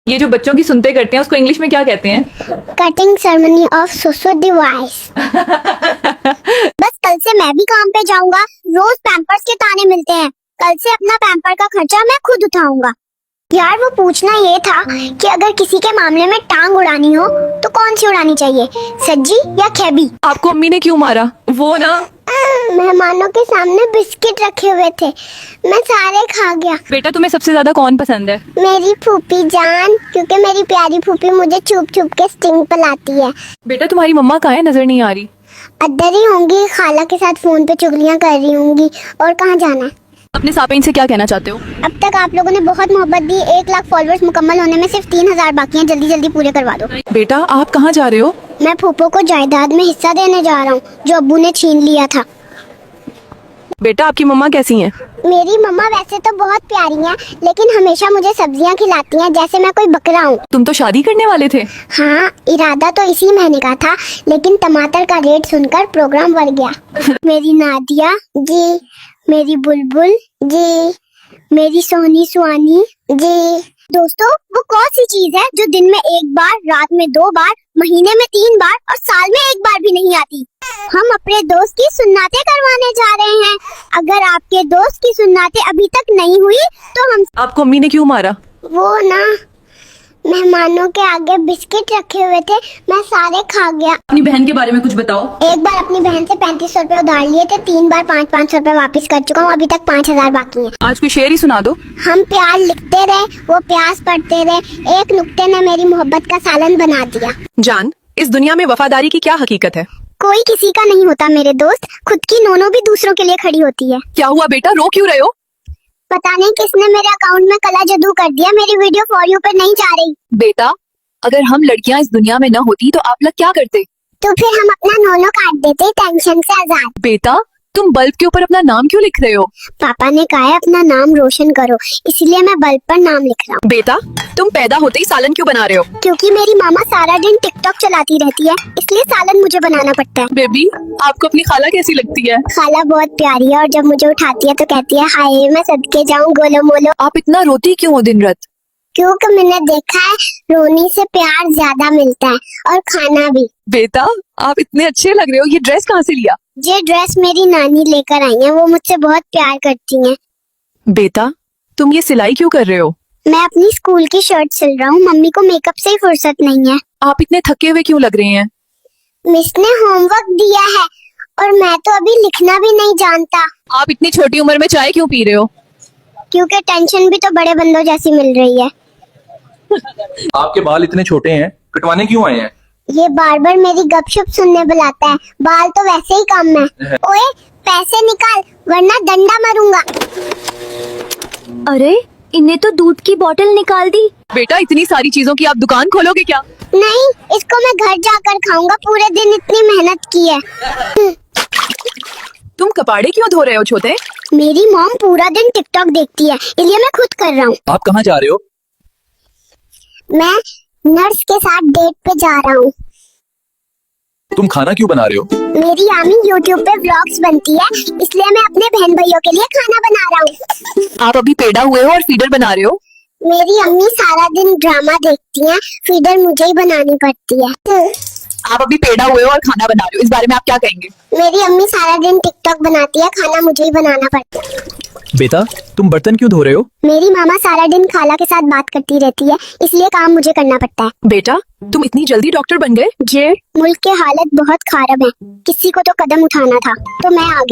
ये जो बच्चों की सुनते करते हैं उसको इंग्लिश में क्या कहते हैं? Cutting ceremony of socio device. बस कल से मैं भी काम पे जाऊंगा। रोज पैम्पर्स के ताने मिलते हैं। कल से अपना पैम्पर का खर्चा मैं खुद उठाऊंगा। यार वो पूछना ये था कि अगर किसी के मामले में टांग उड़ानी हो तो कौन सी उड़ानी चाहिए, सज्जी या खेबी? आपको अम्मी ने क्यों मारा? वो ना मेहमानों के सामने बिस्किट रखे हुए थे, मैं सारे खा गया। बेटा तुम्हें सबसे ज्यादा कौन पसंद है? मेरी फूफी जान, क्योंकि मेरी प्यारी फूफी मुझे छुप छुप के स्टिंग पिलाती है। बेटा तुम्हारी मम्मा कहाँ है? नजर नहीं आ रही। अद्दर ही होंगी, खाला के साथ फोन पे चुगलियां कर रही होंगी। और कहाँ जाना है? अपने सापेन से क्या कहना चाहते हो? अब तक आप लोगों ने बहुत मोहब्बत दी। 1 लाख फॉलोअर्स मुकम्मल होने में सिर्फ 3000 बाकी हैं। जल्दी जल्दी पूरे करवा दो। बेटा आप कहाँ जा रहे हो? मैं फूफो को जायदाद में हिस्सा देने जा रहा हूँ जो अब्बू ने छीन लिया था। बेटा आपकी मम्मा कैसी हैं? मेरी मम्मा वैसे तो बहुत प्यारी हैं, लेकिन हमेशा मुझे सब्जियां खिलाती हैं जैसे मैं कोई बकरा हूँ। तुम तो शादी करने वाले थे। हाँ, इरादा तो इसी महीने का था, लेकिन टमाटर का रेट सुनकर प्रोग्राम बढ़ गया। मेरी नादिया जी, मेरी बुलबुल जी, मेरी सोनी सुहानी जी। दोस्तों, वो कौन सी चीज है जो दिन में 1 बार, रात में 2 बार, महीने में 3 बार और साल में 1 बार भी नहीं आती? हम अपने दोस्त की सुन्नतें करवाने जा रहे हैं। अगर आपके दोस्त की सुन्नतें अभी तक नहीं हुई तो हम आपको अम्मी ने क्यों मारा? वो ना मेहमानों के आगे बिस्किट रखे हुए थे, मैं सारे खा गया। अपनी बहन के बारे में कुछ बताओ। एक बार अपनी बहन से 3500 रुपए उधार लिए थे, 3 बार 500 रुपए वापस कर चुका हूँ। अभी तक 5000 बाकी हैं। आज कोई शेर ही सुना दो। हम प्यार लिखते रहे, वो प्यास पढ़ते रहे, एक नुक्ते ने मेरी मोहब्बत का सालन बना दिया। जान, इस दुनिया में वफादारी की क्या हकीकत है? कोई किसी का नहीं होता मेरे दोस्त, खुद की नोनो भी दूसरों के लिए खड़ी होती है। क्या हुआ बेटा, रो क्यों रहे हो? पता नहीं किसने मेरे अकाउंट में काला जादू कर दिया, मेरी वीडियो फॉर यू पे नहीं जा रही। बेटा अगर हम लड़कियां इस दुनिया में न होती तो आप लोग क्या करते? तो फिर हम अपना नोनो काट देते, टेंशन से आजाद। बेटा तुम बल्ब के ऊपर अपना नाम क्यों लिख रहे हो? पापा ने कहा है अपना नाम रोशन करो, इसलिए मैं बल्ब पर नाम लिख रहा हूँ। बेटा तुम पैदा होते ही सालन क्यों बना रहे हो? क्योंकि मेरी मामा सारा दिन टिकटॉक चलाती रहती है, इसलिए सालन मुझे बनाना पड़ता है। बेबी आपको अपनी खाला कैसी लगती है? खाला बहुत प्यारी है और जब मुझे उठाती है तो कहती है हाय मैं सदके जाऊं गोलो मोलो। आप इतना रोती क्यों हो दिन रात? क्योंकि मैंने देखा है रोनी से प्यार ज्यादा मिलता है और खाना भी। बेटा आप इतने अच्छे लग रहे हो, ये ड्रेस कहाँ से लिया? ये ड्रेस मेरी नानी लेकर आई है, वो मुझसे बहुत प्यार करती हैं। बेटा तुम ये सिलाई क्यों कर रहे हो? मैं अपनी स्कूल की शर्ट सिल रहा हूँ, मम्मी को मेकअप से ही फुर्सत नहीं है। आप इतने थके हुए क्यों लग रहे हैं? मिस ने होमवर्क दिया है और मैं तो अभी लिखना भी नहीं जानता। आप इतनी छोटी उम्र में चाय क्यों पी रहे हो? क्योंकि टेंशन भी तो बड़े बंदों जैसी मिल रही है। आपके बाल इतने छोटे हैं, कटवाने क्यों आए हैं? ये बार बार मेरी गपशप सुनने बुलाता है, बाल तो वैसे ही कम है। ओए पैसे निकाल वरना डंडा मारूंगा। अरे इन्हें तो दूध की बोतल निकाल दी। बेटा इतनी सारी चीजों की आप दुकान खोलोगे क्या? नहीं, इसको मैं घर जाकर खाऊंगा, पूरे दिन इतनी मेहनत की है। तुम कपाड़े क्यों धो रहे हो छोटे? मेरी मॉम पूरा दिन टिकटॉक देखती है, इसलिए मैं खुद कर रहा हूँ। आप कहाँ जा रहे हो? मैं नर्स के साथ डेट पे जा रहा हूँ। तुम खाना क्यों बना रहे हो? मेरी आमी यूट्यूब पे व्लॉग्स बनती है, इसलिए मैं अपने बहन भाइयों के लिए खाना बना रहा हूँ। आप अभी पेड़ा हुए हो और फीडर बना रहे हो? मेरी अम्मी सारा दिन ड्रामा देखती हैं, फीडर मुझे ही बनानी पड़ती है। आप अभी पेड़ा हुए हो और खाना बना रहे हो, इस बारे में आप क्या कहेंगे? मेरी अम्मी सारा दिन टिकटॉक बनाती है, खाना मुझे ही बनाना पड़ता है। बेटा तुम बर्तन क्यों धो रहे हो? मेरी मामा सारा दिन खाला के साथ बात करती रहती है, इसलिए काम मुझे करना पड़ता है। बेटा तुम इतनी जल्दी डॉक्टर बन गए? मुल्क की हालत बहुत खराब है, किसी को तो कदम उठाना था, तो मैं आ गई।